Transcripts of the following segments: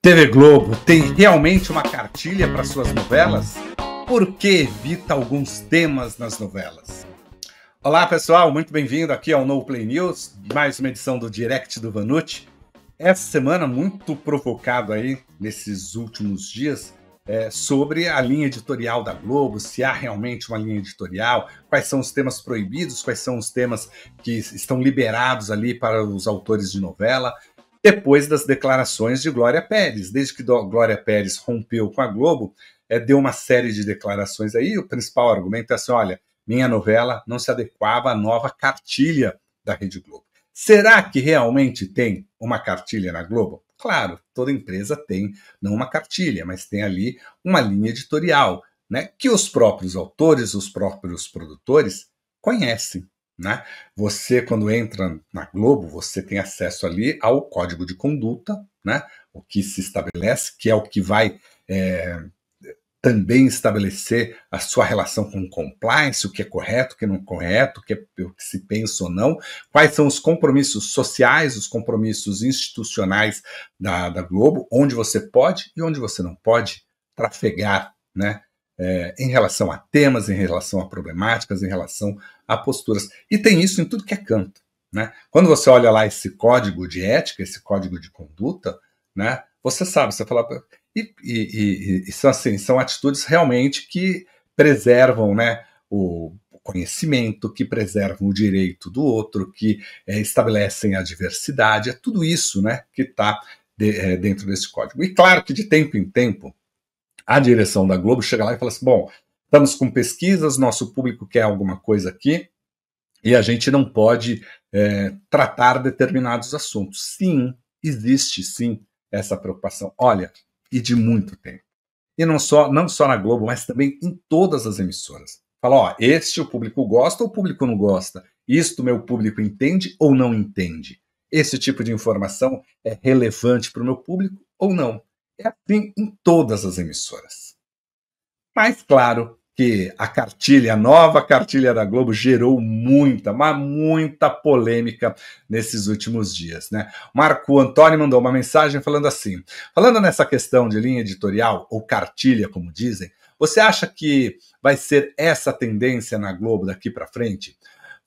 TV Globo tem realmente uma cartilha para suas novelas? Por que evita alguns temas nas novelas? Olá pessoal, muito bem-vindo aqui ao No Play News, mais uma edição do Direct do Vanucci. Essa semana muito provocado aí, nesses últimos dias, sobre a linha editorial da Globo, se há realmente uma linha editorial, quais são os temas proibidos, quais são os temas que estão liberados ali para os autores de novela, depois das declarações de Glória Pérez. Desde que Glória Pérez rompeu com a Globo, deu uma série de declarações aí, o principal argumento é assim, olha, minha novela não se adequava à nova cartilha da Rede Globo. Será que realmente tem uma cartilha na Globo? Claro, toda empresa tem, não uma cartilha, mas tem ali uma linha editorial, né, que os próprios autores, os próprios produtores conhecem. Né? Você, quando entra na Globo, você tem acesso ali ao código de conduta, né? O que se estabelece, que é o que vai também estabelecer a sua relação com compliance, o que é correto, o que não é correto, o que se pensa ou não, quais são os compromissos sociais, os compromissos institucionais da Globo, onde você pode e onde você não pode trafegar, né? Em relação a temas, em relação a problemáticas, em relação a posturas. E tem isso em tudo que é canto. Né? Quando você olha lá esse código de ética, esse código de conduta, né, você sabe, você fala... E são, assim, são atitudes realmente que preservam, né, o conhecimento, que preservam o direito do outro, que estabelecem a diversidade, é tudo isso, né, que está dentro desse código. E claro que de tempo em tempo, a direção da Globo chega lá e fala assim, bom, estamos com pesquisas, nosso público quer alguma coisa aqui, e a gente não pode tratar determinados assuntos. Sim, existe sim essa preocupação. Olha, e de muito tempo. E não só na Globo, mas também em todas as emissoras. Fala, ó, este o público gosta ou o público não gosta? Isto meu público entende ou não entende? Esse tipo de informação é relevante para o meu público ou não? É assim em todas as emissoras. Mas claro que a nova cartilha da Globo gerou muita polêmica nesses últimos dias, né? Marco Antônio mandou uma mensagem falando assim, falando nessa questão de linha editorial, ou cartilha, como dizem, você acha que vai ser essa tendência na Globo daqui para frente?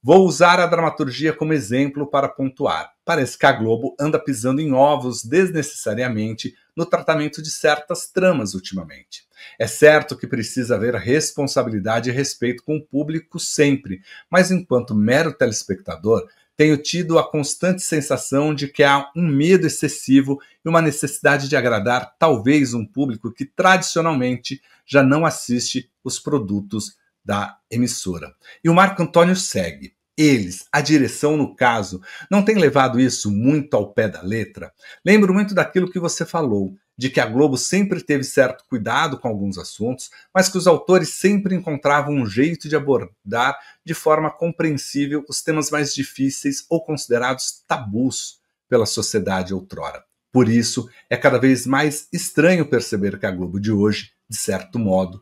Vou usar a dramaturgia como exemplo para pontuar. Parece que a Globo anda pisando em ovos desnecessariamente no tratamento de certas tramas ultimamente. É certo que precisa haver responsabilidade e respeito com o público sempre, mas enquanto mero telespectador, tenho tido a constante sensação de que há um medo excessivo e uma necessidade de agradar talvez um público que tradicionalmente já não assiste os produtos da emissora. E o Marco Antônio segue. Eles, a direção no caso, não tem levado isso muito ao pé da letra? Lembro muito daquilo que você falou, de que a Globo sempre teve certo cuidado com alguns assuntos, mas que os autores sempre encontravam um jeito de abordar de forma compreensível os temas mais difíceis ou considerados tabus pela sociedade outrora. Por isso, é cada vez mais estranho perceber que a Globo de hoje, de certo modo,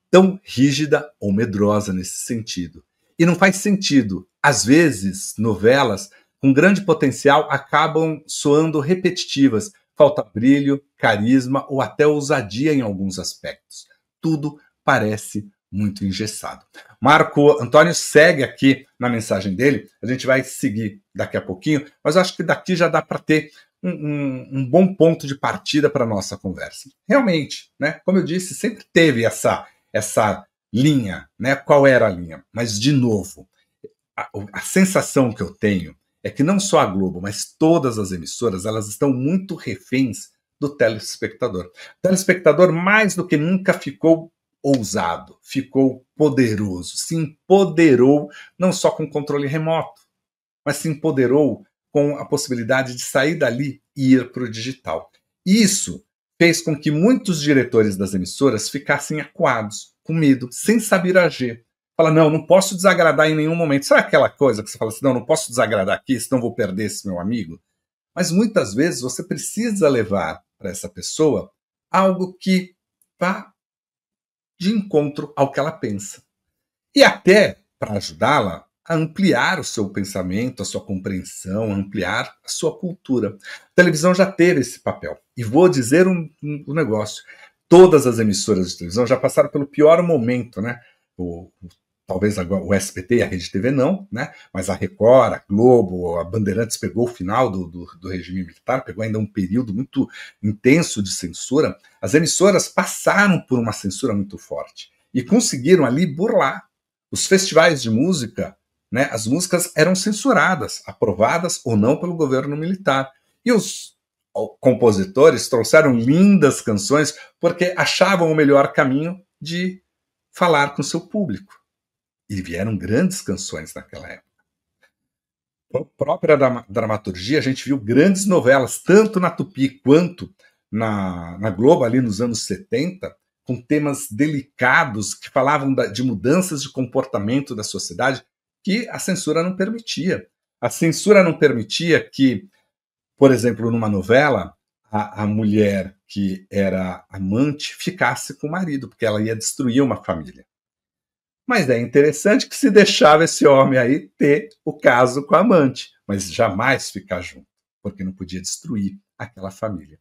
tão rígida ou medrosa nesse sentido. E não faz sentido. Às vezes, novelas com grande potencial acabam soando repetitivas, falta brilho, carisma ou até ousadia em alguns aspectos. Tudo parece muito engessado. Marco Antônio segue aqui na mensagem dele, a gente vai seguir daqui a pouquinho, mas eu acho que daqui já dá para ter um bom ponto de partida para a nossa conversa. Realmente, né, como eu disse, sempre teve essa linha, né? Qual era a linha? Mas, de novo, a sensação que eu tenho é que não só a Globo, mas todas as emissoras, elas estão muito reféns do telespectador. O telespectador, mais do que nunca, ficou ousado, ficou poderoso, se empoderou não só com controle remoto, mas se empoderou com a possibilidade de sair dali e ir para o digital. Isso fez com que muitos diretores das emissoras ficassem acuados, com medo, sem saber agir. Fala, não posso desagradar em nenhum momento. Sabe aquela coisa que você fala assim, não posso desagradar aqui, senão vou perder esse meu amigo? Mas muitas vezes você precisa levar para essa pessoa algo que vá de encontro ao que ela pensa. E até, para ajudá-la, a ampliar o seu pensamento, a sua compreensão, a ampliar a sua cultura. A televisão já teve esse papel. E vou dizer um negócio. Todas as emissoras de televisão já passaram pelo pior momento, né? Talvez agora o SBT e a Rede TV não, né? Mas a Record, a Globo, a Bandeirantes pegou o final do regime militar, pegou ainda um período muito intenso de censura. As emissoras passaram por uma censura muito forte e conseguiram ali burlar. Os festivais de música, né? As músicas eram censuradas, aprovadas ou não pelo governo militar. E os compositores trouxeram lindas canções porque achavam o melhor caminho de falar com o seu público. E vieram grandes canções naquela época. A própria dramaturgia, a gente viu grandes novelas, tanto na Tupi quanto na Globo, ali nos anos 70, com temas delicados que falavam de mudanças de comportamento da sociedade que a censura não permitia. A censura não permitia que, por exemplo, numa novela, a mulher que era amante ficasse com o marido, porque ela ia destruir uma família. Mas é interessante que se deixava esse homem aí ter o caso com a amante, mas jamais ficar junto, porque não podia destruir aquela família.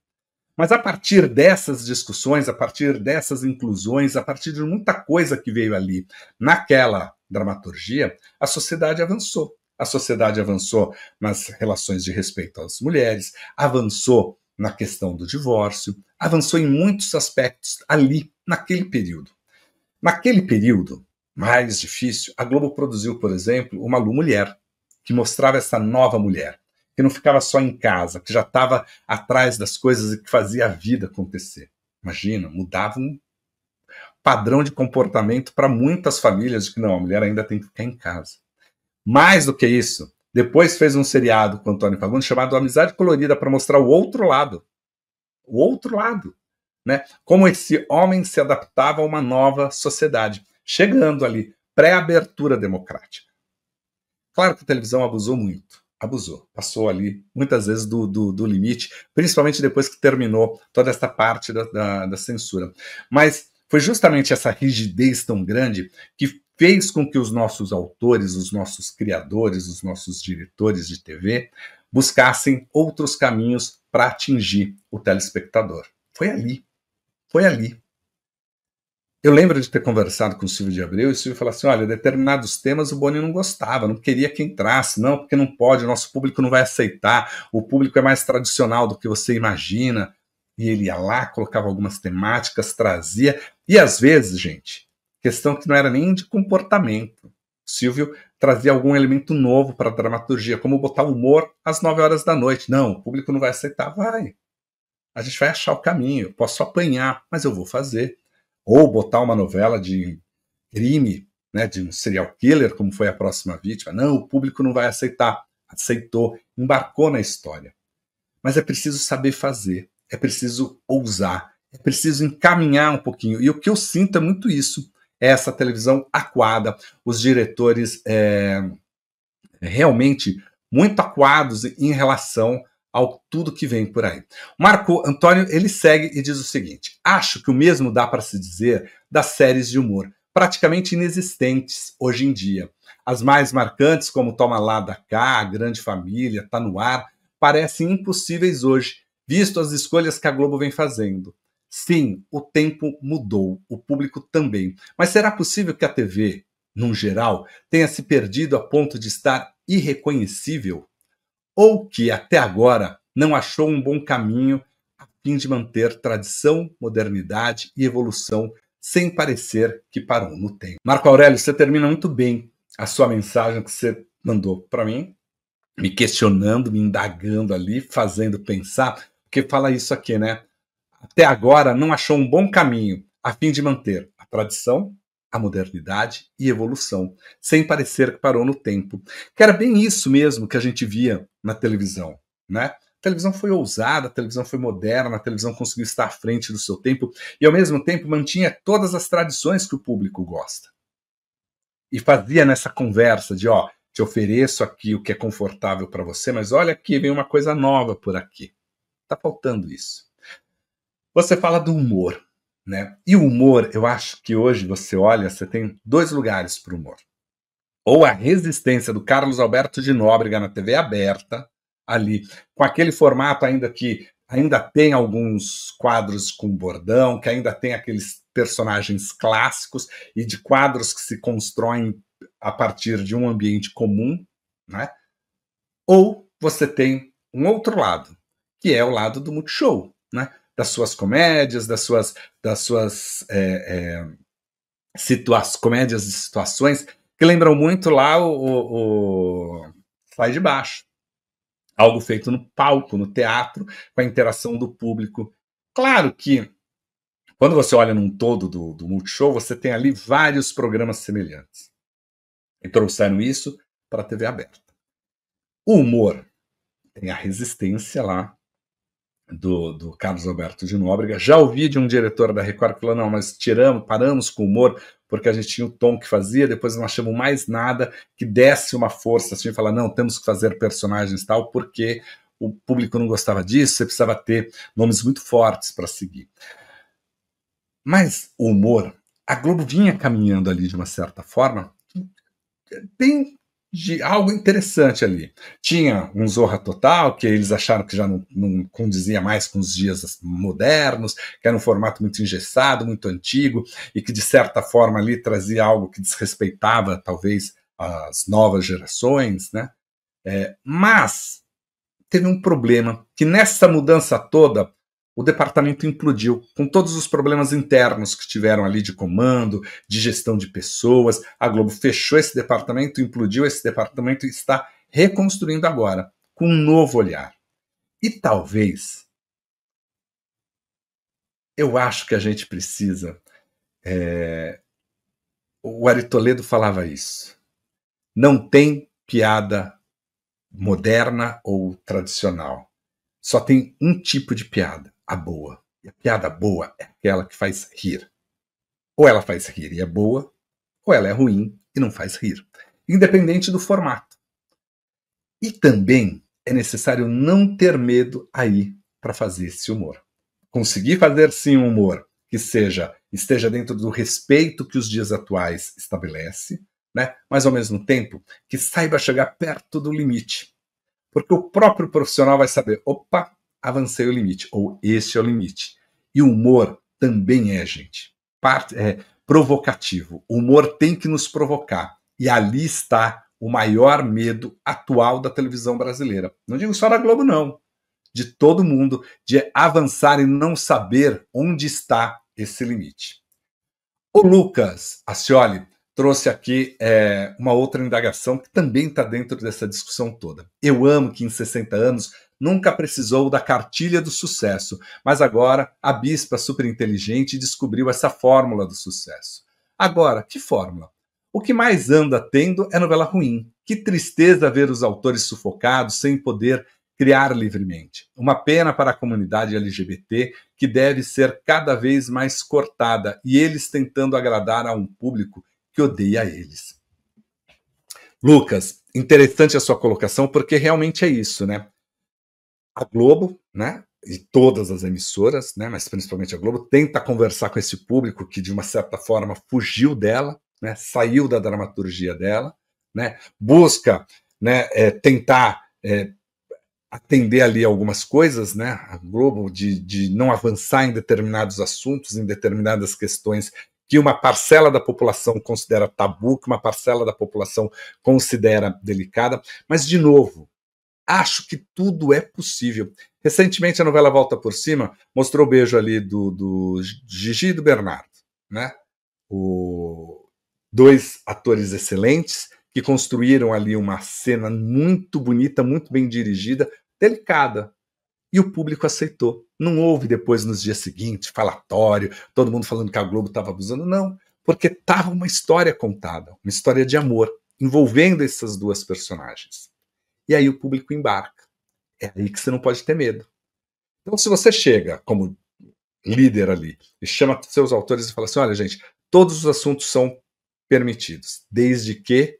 Mas a partir dessas discussões, a partir dessas inclusões, a partir de muita coisa que veio ali naquela dramaturgia, a sociedade avançou. A sociedade avançou nas relações de respeito às mulheres, avançou na questão do divórcio, avançou em muitos aspectos ali, naquele período. Naquele período mais difícil, a Globo produziu, por exemplo, uma Lu Mulher, que mostrava essa nova mulher, que não ficava só em casa, que já estava atrás das coisas e que fazia a vida acontecer. Imagina, mudava um padrão de comportamento para muitas famílias de que não, a mulher ainda tem que ficar em casa. Mais do que isso, depois fez um seriado com Antônio Fagundes chamado Amizade Colorida para mostrar o outro lado. O outro lado. Né? Como esse homem se adaptava a uma nova sociedade, chegando ali, pré-abertura democrática. Claro que a televisão abusou muito. Abusou, passou ali muitas vezes do limite, principalmente depois que terminou toda essa parte da censura. Mas foi justamente essa rigidez tão grande que fez com que os nossos autores, os nossos criadores, os nossos diretores de TV buscassem outros caminhos para atingir o telespectador. Foi ali. Foi ali. Eu lembro de ter conversado com o Silvio de Abreu e o Silvio falou assim, olha, determinados temas o Boni não gostava, não queria que entrasse, não, porque não pode, o nosso público não vai aceitar, o público é mais tradicional do que você imagina. E ele ia lá, colocava algumas temáticas, trazia, e às vezes, gente, questão que não era nem de comportamento. O Silvio trazia algum elemento novo para a dramaturgia, como botar humor às 9 horas da noite. Não, o público não vai aceitar, vai. A gente vai achar o caminho, eu posso apanhar, mas eu vou fazer. Ou botar uma novela de crime, né, de um serial killer, como foi A Próxima Vítima. Não, o público não vai aceitar. Aceitou, embarcou na história. Mas é preciso saber fazer, é preciso ousar, é preciso encaminhar um pouquinho. E o que eu sinto é muito isso, é essa televisão acuada, os diretores realmente muito acuados em relação ao tudo que vem por aí. Marco Antônio, ele segue e diz o seguinte, acho que o mesmo dá para se dizer das séries de humor, praticamente inexistentes hoje em dia. As mais marcantes, como Toma Lá da Cá, Grande Família, Tá no Ar, parecem impossíveis hoje, visto as escolhas que a Globo vem fazendo. Sim, o tempo mudou, o público também. Mas será possível que a TV, num geral, tenha se perdido a ponto de estar irreconhecível? Ou que, até agora, não achou um bom caminho a fim de manter tradição, modernidade e evolução sem parecer que parou no tempo. Marco Aurélio, você termina muito bem a sua mensagem que você mandou para mim, me questionando, me indagando ali, fazendo pensar, porque fala isso aqui, né? Até agora não achou um bom caminho a fim de manter a tradição, a modernidade e evolução, sem parecer que parou no tempo. Que era bem isso mesmo que a gente via na televisão, né? A televisão foi ousada, a televisão foi moderna, a televisão conseguiu estar à frente do seu tempo e, ao mesmo tempo, mantinha todas as tradições que o público gosta. E fazia nessa conversa de, ó, te ofereço aqui o que é confortável para você, mas olha aqui, vem uma coisa nova por aqui. Tá faltando isso. Você fala do humor. Né? E o humor, eu acho que hoje você olha, você tem dois lugares para o humor. ou a resistência do Carlos Alberto de Nóbrega na TV aberta, ali, com aquele formato ainda que ainda tem alguns quadros com bordão, que ainda tem aqueles personagens clássicos e de quadros que se constroem a partir de um ambiente comum, né? Ou você tem um outro lado, que é o lado do Multishow, né? Das suas comédias, das suas comédias de situações que lembram muito lá o Sai de Baixo. Algo feito no palco, no teatro, com a interação do público. Claro que, quando você olha num todo do Multishow, você tem ali vários programas semelhantes. E trouxeram isso para a TV aberta. O humor tem a resistência lá do Carlos Alberto de Nóbrega. Já ouvi de um diretor da Record que falou, não, nós paramos com o humor porque a gente tinha o tom que fazia, depois não achamos mais nada que desse uma força, assim, falar, não, temos que fazer personagens tal, porque o público não gostava disso, você precisava ter nomes muito fortes para seguir. Mas o humor, a Globo vinha caminhando ali de uma certa forma, tem de algo interessante ali. Tinha um Zorra Total, que eles acharam que já não condizia mais com os dias modernos, que era um formato muito engessado, muito antigo, e que de certa forma ali trazia algo que desrespeitava talvez as novas gerações, né? Mas teve um problema, que nessa mudança toda o departamento implodiu, com todos os problemas internos que tiveram ali de comando, de gestão de pessoas. A Globo fechou esse departamento, implodiu esse departamento e está reconstruindo agora, com um novo olhar. E talvez, eu acho que a gente precisa... O Ari Toledo falava isso. Não tem piada moderna ou tradicional. Só tem um tipo de piada, a boa. E a piada boa é aquela que faz rir. Ou ela faz rir e é boa, ou ela é ruim e não faz rir. Independente do formato. E também é necessário não ter medo aí para fazer esse humor. Conseguir fazer sim um humor que esteja dentro do respeito que os dias atuais estabelece, né? Mas ao mesmo tempo que saiba chegar perto do limite. Porque o próprio profissional vai saber, opa, avancei o limite, ou este é o limite. E o humor também é, gente, provocativo. O humor tem que nos provocar. E ali está o maior medo atual da televisão brasileira. Não digo só da Globo, não. De todo mundo, de avançar e não saber onde está esse limite. O Lucas Ascioli trouxe aqui uma outra indagação que também está dentro dessa discussão toda. Eu amo que em 60 anos nunca precisou da cartilha do sucesso, mas agora a bispa super inteligente descobriu essa fórmula do sucesso. Agora, que fórmula? O que mais anda tendo é novela ruim. Que tristeza ver os autores sufocados sem poder criar livremente. Uma pena para a comunidade LGBT que deve ser cada vez mais cortada e eles tentando agradar a um público que odeia eles. Lucas, interessante a sua colocação, porque realmente é isso, né? A Globo, né, e todas as emissoras, né, mas principalmente a Globo, tenta conversar com esse público que, de uma certa forma, fugiu dela, né, saiu da dramaturgia dela, né, busca, né, tentar atender ali algumas coisas, né, a Globo, de não avançar em determinados assuntos, em determinadas questões que uma parcela da população considera tabu, que uma parcela da população considera delicada, mas, de novo, acho que tudo é possível. Recentemente, a novela Volta por Cima mostrou o beijo ali do Gigi e do Bernardo, né? Dois atores excelentes que construíram ali uma cena muito bonita, muito bem dirigida, delicada. E o público aceitou. Não houve depois, nos dias seguintes, falatório, todo mundo falando que a Globo estava abusando. Não, porque estava uma história contada, uma história de amor, envolvendo essas duas personagens. E aí o público embarca. É aí que você não pode ter medo. Então, se você chega como líder ali e chama seus autores e fala assim, olha, gente, todos os assuntos são permitidos, desde que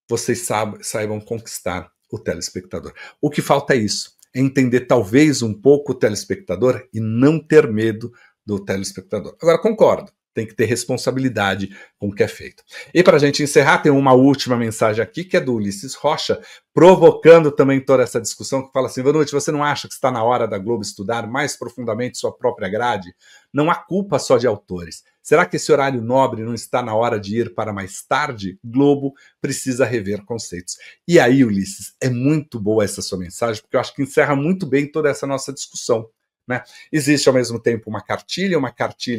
vocês saibam conquistar o telespectador. O que falta é isso, é entender talvez um pouco o telespectador e não ter medo do telespectador. Agora, concordo, tem que ter responsabilidade com o que é feito. E para a gente encerrar, tem uma última mensagem aqui, que é do Ulisses Rocha, provocando também toda essa discussão, que fala assim: Vanucci, você não acha que está na hora da Globo estudar mais profundamente sua própria grade? Não há culpa só de autores. Será que esse horário nobre não está na hora de ir para mais tarde? Globo precisa rever conceitos. E aí, Ulisses, é muito boa essa sua mensagem, porque eu acho que encerra muito bem toda essa nossa discussão. Né? Existe ao mesmo tempo uma cartilha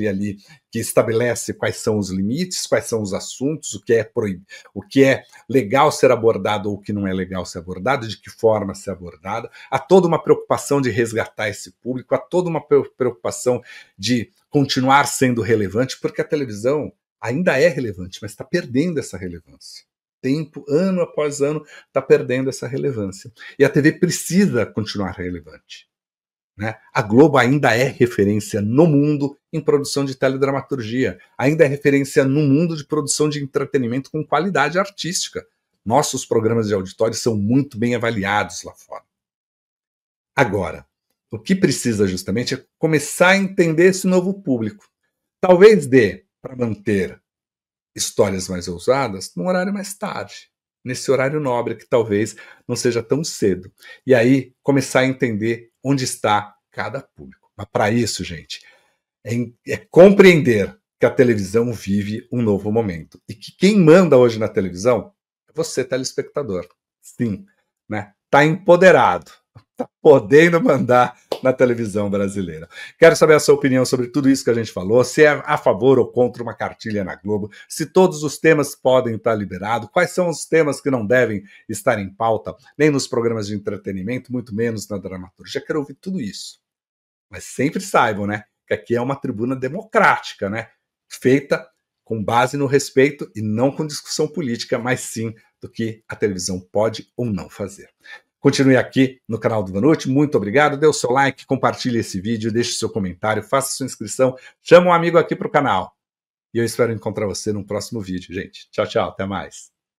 ali que estabelece quais são os limites, quais são os assuntos, o que é proibido, o que é legal ser abordado ou o que não é legal ser abordado, de que forma ser abordado. Há toda uma preocupação de resgatar esse público, há toda uma preocupação de continuar sendo relevante, porque a televisão ainda é relevante, mas está perdendo essa relevância. Tempo, ano após ano, está perdendo essa relevância. E a TV precisa continuar relevante. Né? A Globo ainda é referência no mundo em produção de teledramaturgia, ainda é referência no mundo de produção de entretenimento com qualidade artística. Nossos programas de auditório são muito bem avaliados lá fora. Agora, o que precisa justamente é começar a entender esse novo público. Talvez dê para manter histórias mais ousadas num horário mais tarde, nesse horário nobre que talvez não seja tão cedo. E aí começar a entender onde está cada público. Mas para isso, gente, é compreender que a televisão vive um novo momento. E que quem manda hoje na televisão é você, telespectador. Sim, né? Tá empoderado. Tá podendo mandar na televisão brasileira. Quero saber a sua opinião sobre tudo isso que a gente falou, se é a favor ou contra uma cartilha na Globo, se todos os temas podem estar liberados, quais são os temas que não devem estar em pauta, nem nos programas de entretenimento, muito menos na dramaturgia. Quero ouvir tudo isso. Mas sempre saibam, né, que aqui é uma tribuna democrática, né, feita com base no respeito e não com discussão política, mas sim do que a televisão pode ou não fazer. Continue aqui no canal do Vanucci, muito obrigado, dê o seu like, compartilhe esse vídeo, deixe seu comentário, faça sua inscrição, chama um amigo aqui para o canal. E eu espero encontrar você no próximo vídeo, gente. Tchau, tchau, até mais.